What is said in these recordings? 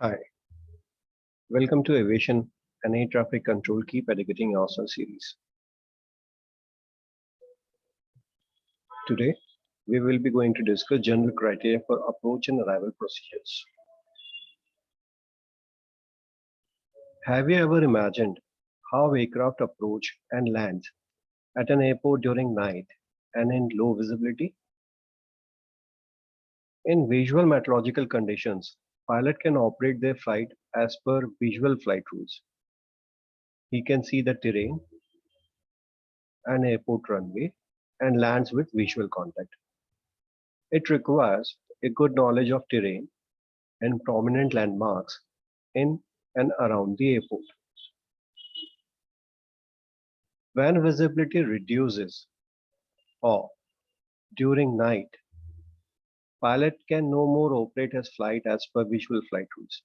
Hi, welcome to Aviation and Air Traffic Control Keep Educating Yourself series. Today, we will be going to discuss general criteria for approach and arrival procedures. Have you ever imagined how aircraft approach and land at an airport during night and in low visibility? In visual meteorological conditions, pilot can operate their flight as per visual flight rules. He can see the terrain, an airport runway, and lands with visual contact. It requires a good knowledge of terrain and prominent landmarks in and around the airport. When visibility reduces or during night, pilot can no more operate his flight as per visual flight rules.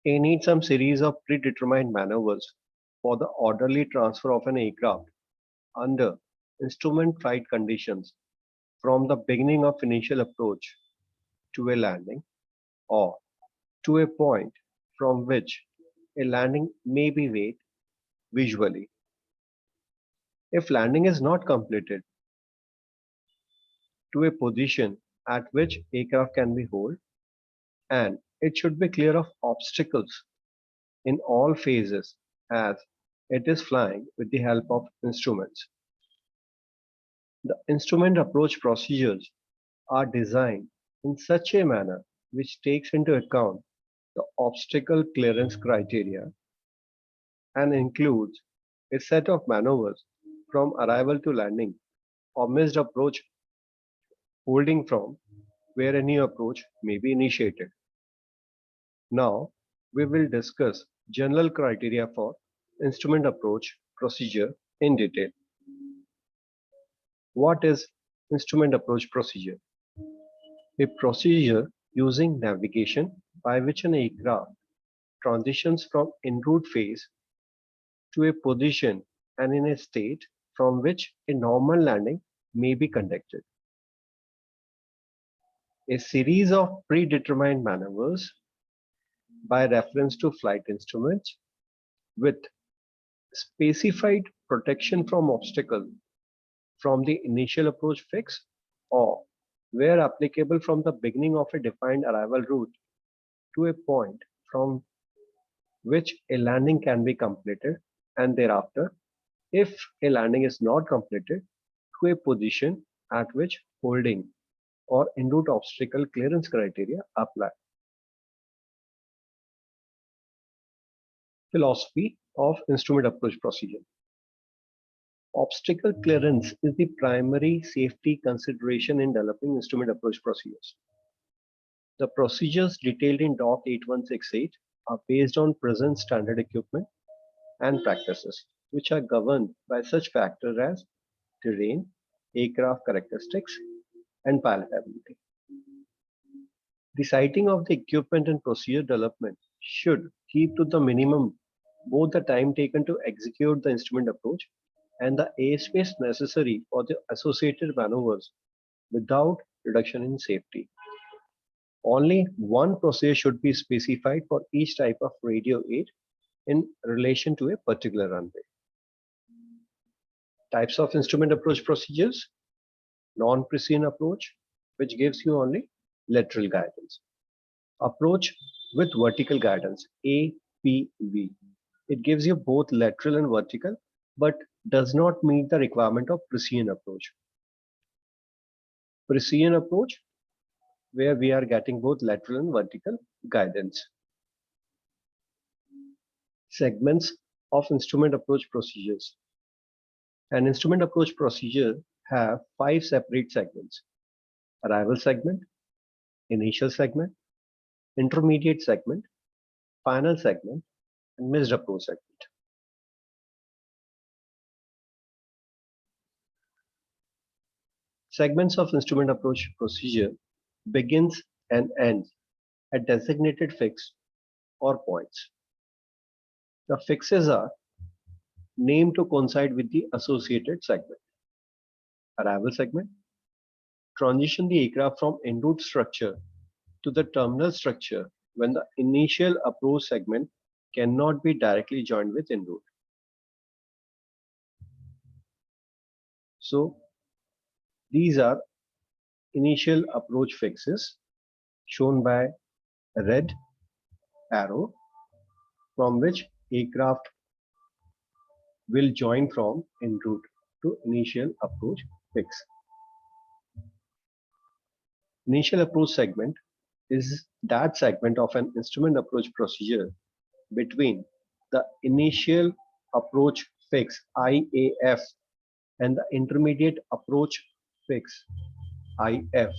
He needs some series of predetermined maneuvers for the orderly transfer of an aircraft under instrument flight conditions from the beginning of initial approach to a landing or to a point from which a landing may be made visually. If landing is not completed, to a position at which aircraft can be hauled, and it should be clear of obstacles in all phases as it is flying with the help of instruments. The instrument approach procedures are designed in such a manner which takes into account the obstacle clearance criteria and includes a set of maneuvers from arrival to landing or missed approach holding from where a new approach may be initiated. Now, we will discuss general criteria for instrument approach procedure in detail. What is instrument approach procedure? A procedure using navigation by which an aircraft transitions from en route phase to a position and in a state from which a normal landing may be conducted. A series of predetermined maneuvers by reference to flight instruments with specified protection from obstacle from the initial approach fix or where applicable from the beginning of a defined arrival route to a point from which a landing can be completed and thereafter, if a landing is not completed, to a position at which holding or en route obstacle clearance criteria apply. Philosophy of instrument approach procedure. Obstacle clearance is the primary safety consideration in developing instrument approach procedures. The procedures detailed in Doc 8168 are based on present standard equipment and practices, which are governed by such factors as terrain, aircraft characteristics, and pilot ability. The siting of the equipment and procedure development should keep to the minimum both the time taken to execute the instrument approach and the airspace necessary for the associated maneuvers without reduction in safety. Only one procedure should be specified for each type of radio aid in relation to a particular runway. Types of instrument approach procedures: non-precision approach, which gives you only lateral guidance. Approach with vertical guidance, APV. It gives you both lateral and vertical, but does not meet the requirement of precision approach. Precision approach, where we are getting both lateral and vertical guidance. Segments of instrument approach procedures. An instrument approach procedure have 5 separate segments: arrival segment, initial segment, intermediate segment, final segment, and missed approach segment. Segments of instrument approach procedure begins and ends at designated fix or points. The fixes are named to coincide with the associated segment. Arrival segment: transition the aircraft from en route structure to the terminal structure when the initial approach segment cannot be directly joined with en route. So these are initial approach fixes shown by a red arrow from which aircraft will join from en route to initial approach fix. Initial approach segment is that segment of an instrument approach procedure between the initial approach fix IAF and the intermediate approach fix IF,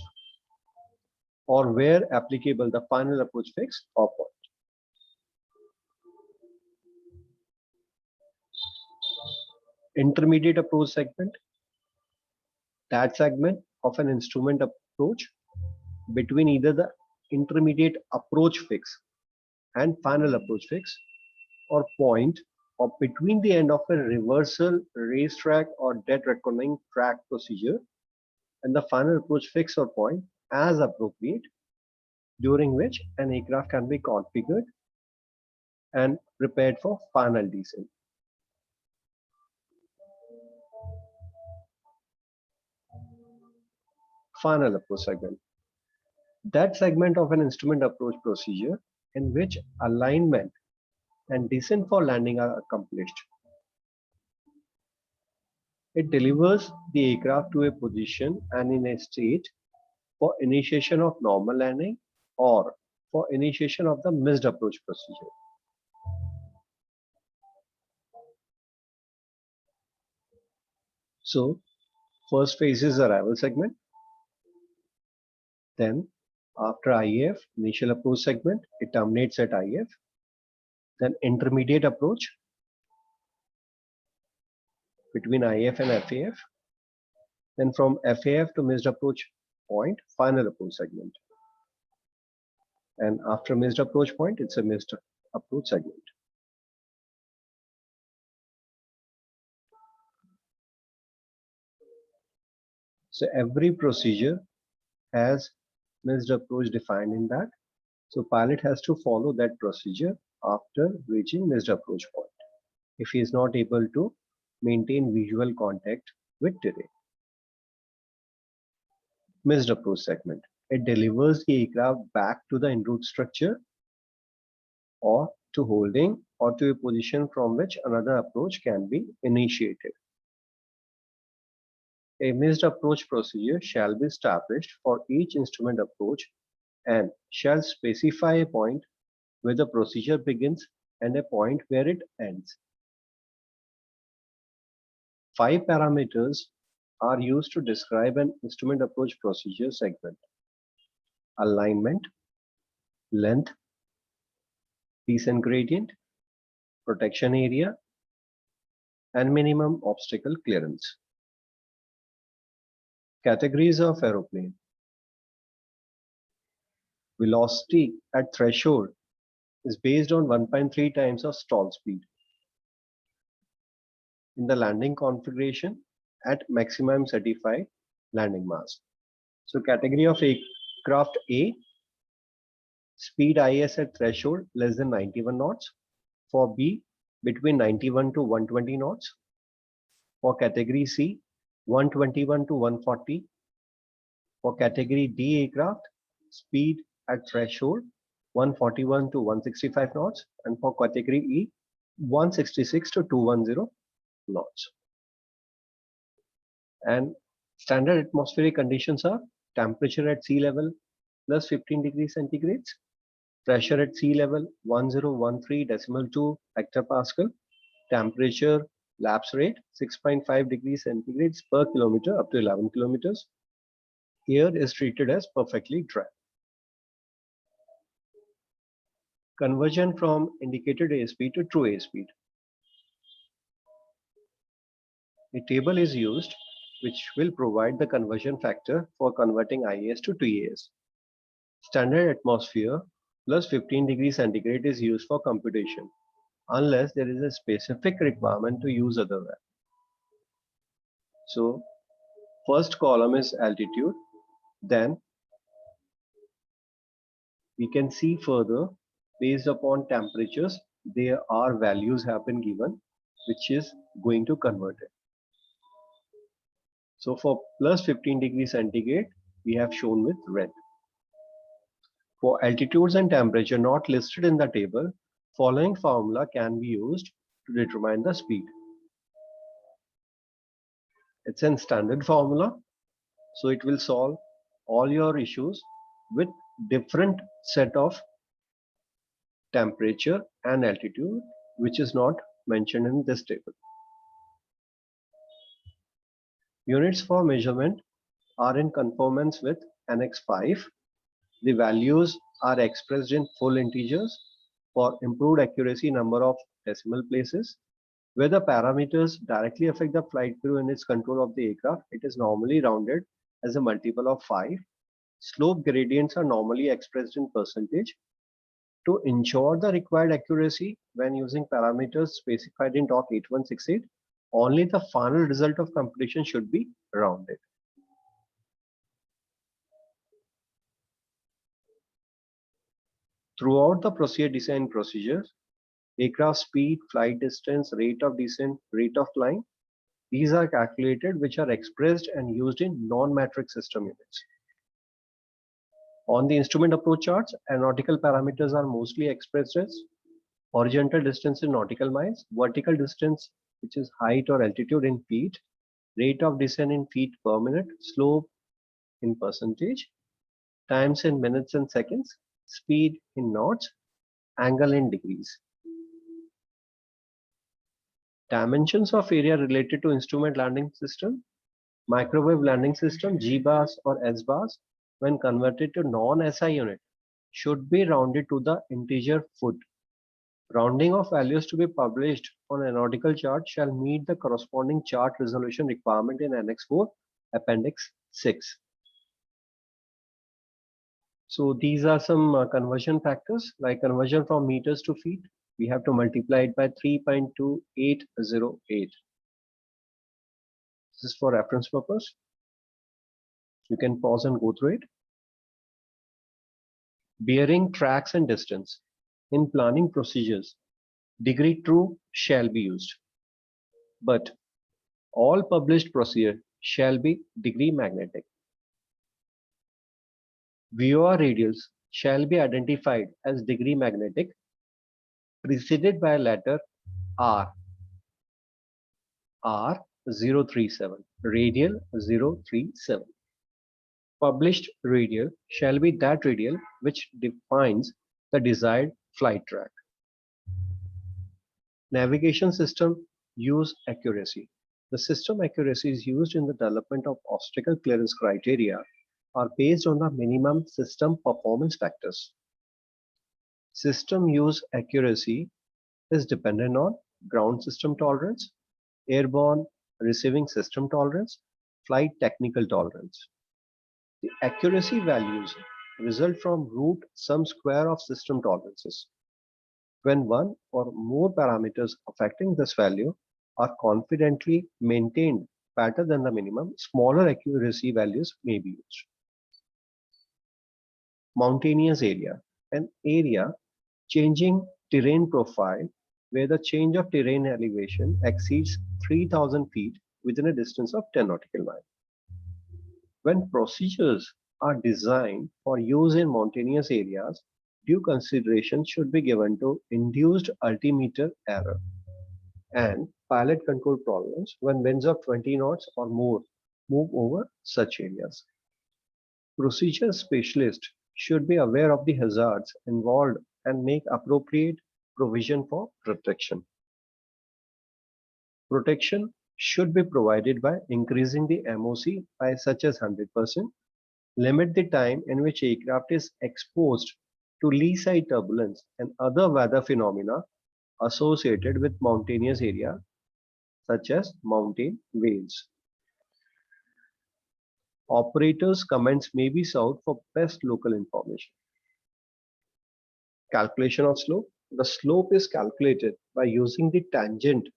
or where applicable the final approach fix or point. Intermediate approach segment, that segment of an instrument approach between either the intermediate approach fix and final approach fix or point, or between the end of a reversal, racetrack or dead reckoning track procedure and the final approach fix or point as appropriate, during which an aircraft can be configured and prepared for final descent. Final approach segment, that segment of an instrument approach procedure in which alignment and descent for landing are accomplished. It delivers the aircraft to a position and in a state for initiation of normal landing or for initiation of the missed approach procedure. So first phase is arrival segment. Then after IAF, initial approach segment, it terminates at IF. Then intermediate approach between IF and FAF. Then from FAF to missed approach point, final approach segment. And after missed approach point, it's a missed approach segment. So every procedure has missed approach defined in that. So pilot has to follow that procedure after reaching missed approach point if he is not able to maintain visual contact with terrain. Missed approach segment, it delivers the aircraft back to the en route structure or to holding or to a position from which another approach can be initiated. A missed approach procedure shall be established for each instrument approach and shall specify a point where the procedure begins and a point where it ends. 5 parameters are used to describe an instrument approach procedure segment: alignment, length, descent gradient, protection area, and minimum obstacle clearance. Categories of aeroplane: velocity at threshold is based on 1.3 times of stall speed. In the landing configuration at maximum certified landing mass. So category of aircraft A, speed IS at threshold less than 91 knots. For B, between 91 to 120 knots. For category C, 121 to 140. For category D aircraft, speed at threshold 141 to 165 knots, and for category E, 166 to 210 knots. And standard atmospheric conditions are temperature at sea level plus 15 degrees centigrade, pressure at sea level 1013.2 hectopascal, temperature lapse rate 6.5 degrees centigrade per kilometer up to 11 kilometers. Air is treated as perfectly dry. Conversion from indicated airspeed to true airspeed. A table is used which will provide the conversion factor for converting IAS to TAS. Standard atmosphere plus 15 degrees centigrade is used for computation unless there is a specific requirement to use otherwise. So first column is altitude, then We can see further based upon temperatures, there are values have been given which is going to convert it. So for plus 15 degrees centigrade, we have shown with red. For altitudes and temperature not listed in the table, following formula can be used to determine the speed. It's a standard formula, so it will solve all your issues with different set of temperature and altitude, which is not mentioned in this table. Units for measurement are in conformance with Annex 5. The values are expressed in full integers. For improved accuracy, number of decimal places. Where the parameters directly affect the flight crew in its control of the aircraft, it is normally rounded as a multiple of 5. Slope gradients are normally expressed in percentage. To ensure the required accuracy when using parameters specified in Doc 8168, only the final result of computation should be rounded. Throughout the procedure design procedures, aircraft speed, flight distance, rate of descent, rate of climb, these are calculated which are expressed and used in non-metric system units. On the instrument approach charts, aeronautical parameters are mostly expressed as horizontal distance in nautical miles, vertical distance which is height or altitude in feet, rate of descent in feet per minute, slope in percentage, times in minutes and seconds, speed in knots, angle in degrees. Dimensions of area related to instrument landing system, microwave landing system, G-bars or S-bars, when converted to non-SI unit, should be rounded to the integer foot. Rounding of values to be published on aeronautical chart shall meet the corresponding chart resolution requirement in Annex 4, Appendix 6. So these are some conversion factors, like conversion from meters to feet. We have to multiply it by 3.2808. This is for reference purpose. You can pause and go through it. Bearing, tracks and distance. In planning procedures, degree true shall be used, but all published procedure shall be degree magnetic. VOR radials shall be identified as degree magnetic, preceded by letter R. R037, radial 037. Published radial shall be that radial which defines the desired flight track. Navigation system use accuracy. The system accuracies used in the development of obstacle clearance criteria are based on the minimum system performance factors. System use accuracy is dependent on ground system tolerance, airborne receiving system tolerance, flight technical tolerance. The accuracy values result from root sum square of system tolerances. When one or more parameters affecting this value are confidently maintained better than the minimum, smaller accuracy values may be used. Mountainous area, an area changing terrain profile where the change of terrain elevation exceeds 3000 feet within a distance of 10 nautical miles. When procedures are designed for use in mountainous areas, due consideration should be given to induced altimeter error and pilot control problems when winds of 20 knots or more move over such areas. Procedure specialists should be aware of the hazards involved and make appropriate provision for protection. Protection should be provided by increasing the MOC by such as 100%, limit the time in which aircraft is exposed to lee side turbulence and other weather phenomena associated with mountainous area such as mountain waves. Operators' comments may be sought for best local information. Calculation of slope. The slope is calculated by using the tangent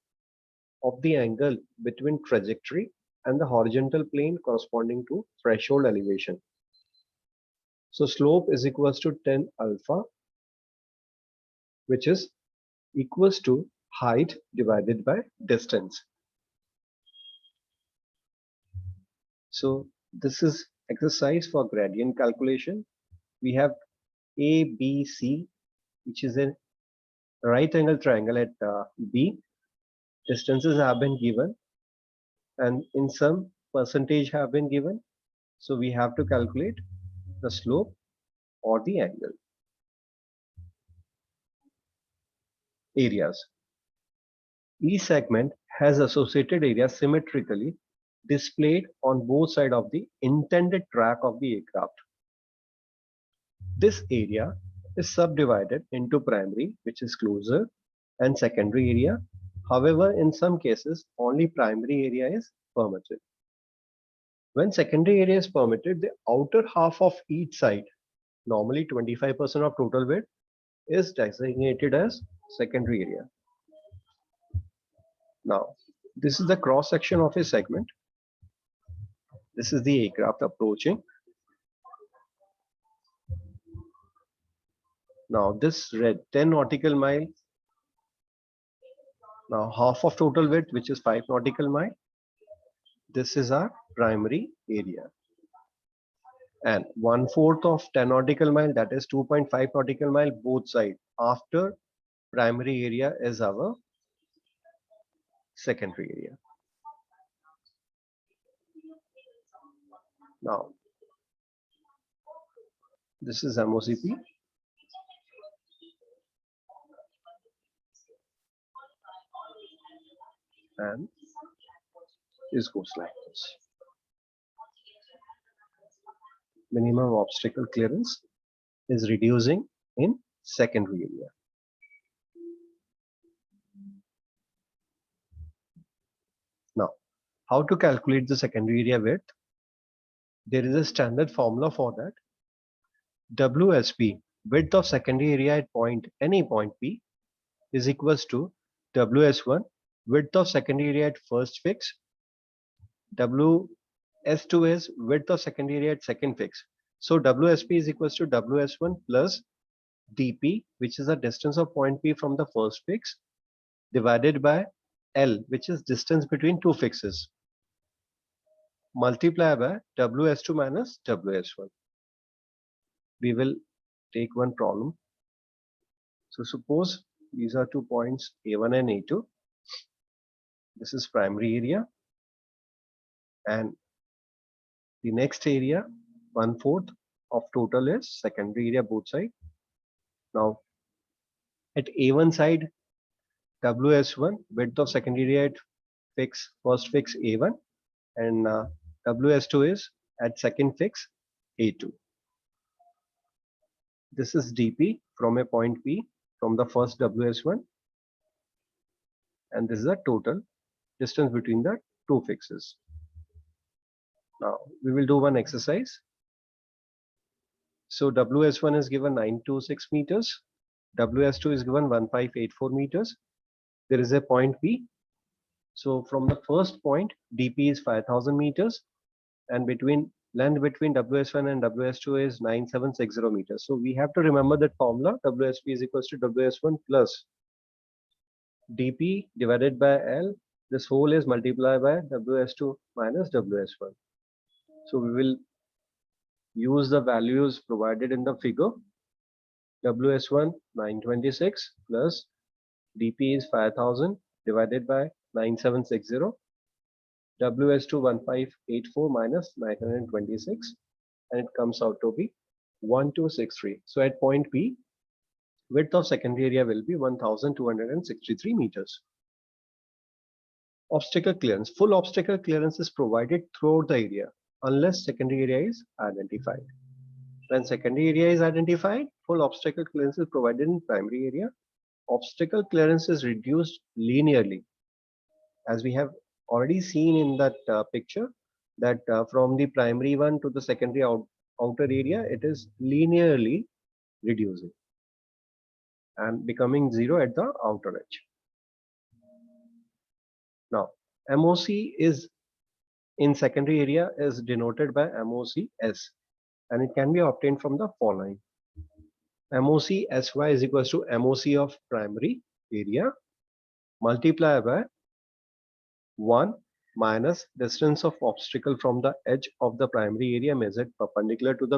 of the angle between trajectory and the horizontal plane corresponding to threshold elevation. So slope is equals to 10 alpha, which is equals to height divided by distance. So this is exercise for gradient calculation. We have A, B, C, which is a right angle triangle at B. Distances have been given and in some percentage have been given. So we have to calculate the slope or the angle. Areas. Each segment has associated areas symmetrically displayed on both sides of the intended track of the aircraft. This area is subdivided into primary, which is closer, and secondary area. However, in some cases, only primary area is permitted. When secondary area is permitted, the outer half of each side, normally 25% of total width, is designated as secondary area. Now, this is the cross section of a segment. This is the aircraft approaching. Now, this red 10 nautical mile. Now, half of total width, which is 5 nautical mile. This is our primary area. And 1/4 of 10 nautical mile, that is 2.5 nautical mile, both sides after primary area is our secondary area. Now, this is MOCP. And this goes like this. Minimum obstacle clearance is reducing in secondary area. Now, how to calculate the secondary area width? There is a standard formula for that. WSP, width of secondary area at any point P, is equals to WS1, width of secondary area at first fix. WS2 is width of secondary area at second fix. So WSP is equals to WS1 plus DP, which is the distance of point P from the first fix, divided by L, which is distance between two fixes, multiply by WS2 minus WS1. We will take one problem. So suppose these are 2 points A1 and A2. This is primary area, and the next area, 1/4 of total, is secondary area both sides. Now at A1 side, WS1, width of secondary area at first fix A1, and WS2 is at second fix A2. This is DP from a point P from the first WS1, and this is the total distance between the two fixes. Now we will do one exercise. So WS1 is given 926 meters, WS2 is given 1584 meters. There is a point P. So from the first point, DP is 5000 meters, and length between WS1 and WS2 is 9760 meters. So we have to remember that formula: WSP is equals to WS1 plus DP divided by L. This whole is multiplied by WS2 minus WS1. So we will use the values provided in the figure. WS1 926 plus DP is 5000 divided by 9760. WS2 1584 minus 926, and it comes out to be 1263. So at point P, width of secondary area will be 1263 meters. Obstacle clearance. Full obstacle clearance is provided throughout the area unless secondary area is identified. When secondary area is identified, full obstacle clearance is provided in primary area. Obstacle clearance is reduced linearly, as we have already seen in that picture, that from the primary one to the secondary outer area, it is linearly reducing and becoming zero at the outer edge. Now MOC is in secondary area is denoted by MOCS. and it can be obtained from the following. MOC SY is equals to MOC of primary area multiplied by 1 minus distance of obstacle from the edge of the primary area measured perpendicular to the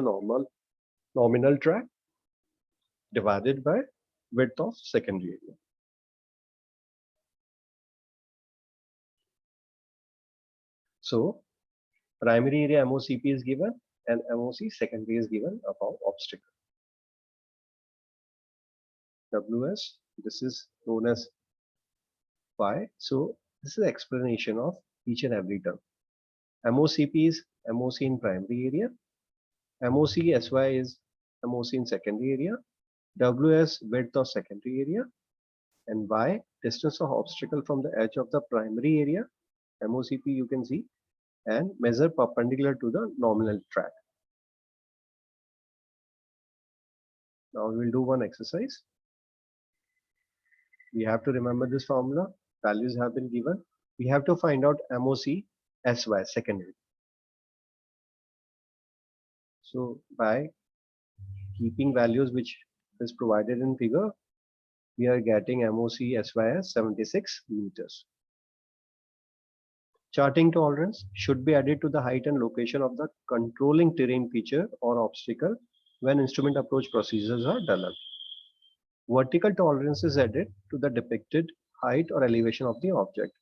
nominal track divided by width of secondary area. So primary area MOCP is given and MOC secondary is given above obstacle. WS, this is known as Y. So this is explanation of each and every term. MOCP is MOC in primary area. MOC SY is MOC in secondary area. WS width of secondary area. And Y distance of obstacle from the edge of the primary area. MOCP you can see, and measure perpendicular to the nominal track. Now we will do one exercise. We have to remember this formula. Values have been given. We have to find out MOC SY secondary. So by keeping values which is provided in figure, we are getting MOC SY as 76 meters. Charting tolerance should be added to the height and location of the controlling terrain feature or obstacle when instrument approach procedures are developed. Vertical tolerance is added to the depicted height or elevation of the object.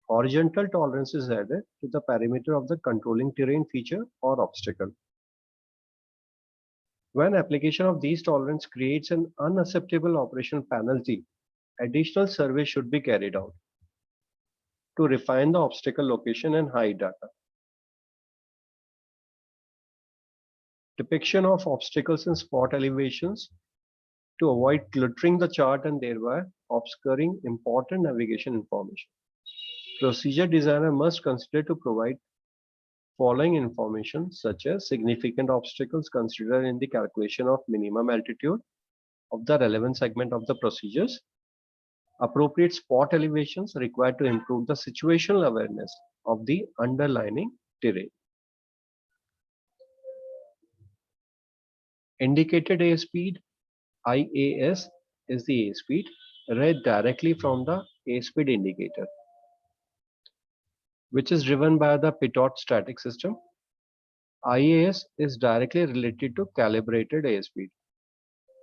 Horizontal tolerance is added to the perimeter of the controlling terrain feature or obstacle. When application of these tolerance creates an unacceptable operational penalty, additional survey should be carried out to refine the obstacle location and height data. Depiction of obstacles and spot elevations to avoid cluttering the chart and thereby obscuring important navigation information. Procedure designer must consider to provide following information such as significant obstacles considered in the calculation of minimum altitude of the relevant segment of the procedures, appropriate spot elevations required to improve the situational awareness of the underlying terrain. Indicated airspeed IAS is the airspeed read directly from the airspeed indicator, which is driven by the pitot static system. IAS is directly related to calibrated airspeed,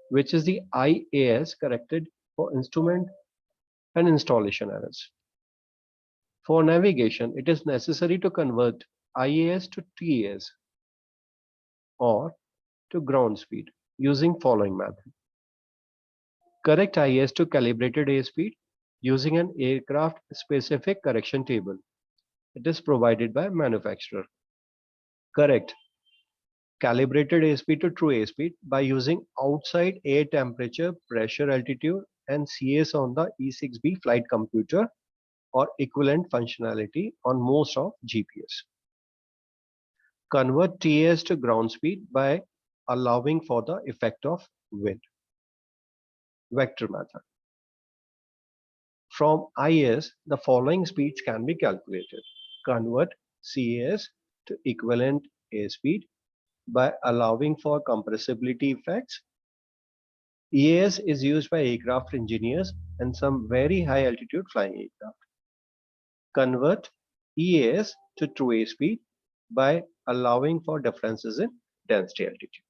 which is the IAS corrected for instrument and installation errors. For navigation, it is necessary to convert IAS to TAS or to ground speed using following method. Correct IAS to calibrated airspeed using an aircraft specific correction table. It is provided by manufacturer. Correct calibrated airspeed to true airspeed by using outside air temperature, pressure, altitude and CS on the E6B flight computer or equivalent functionality on most of GPS. Convert TAS to ground speed by allowing for the effect of wind. Vector method. From IAS, the following speeds can be calculated. Convert CAS to equivalent airspeed by allowing for compressibility effects. EAS is used by aircraft engineers and some very high altitude flying aircraft. Convert EAS to true airspeed by allowing for differences in density altitude.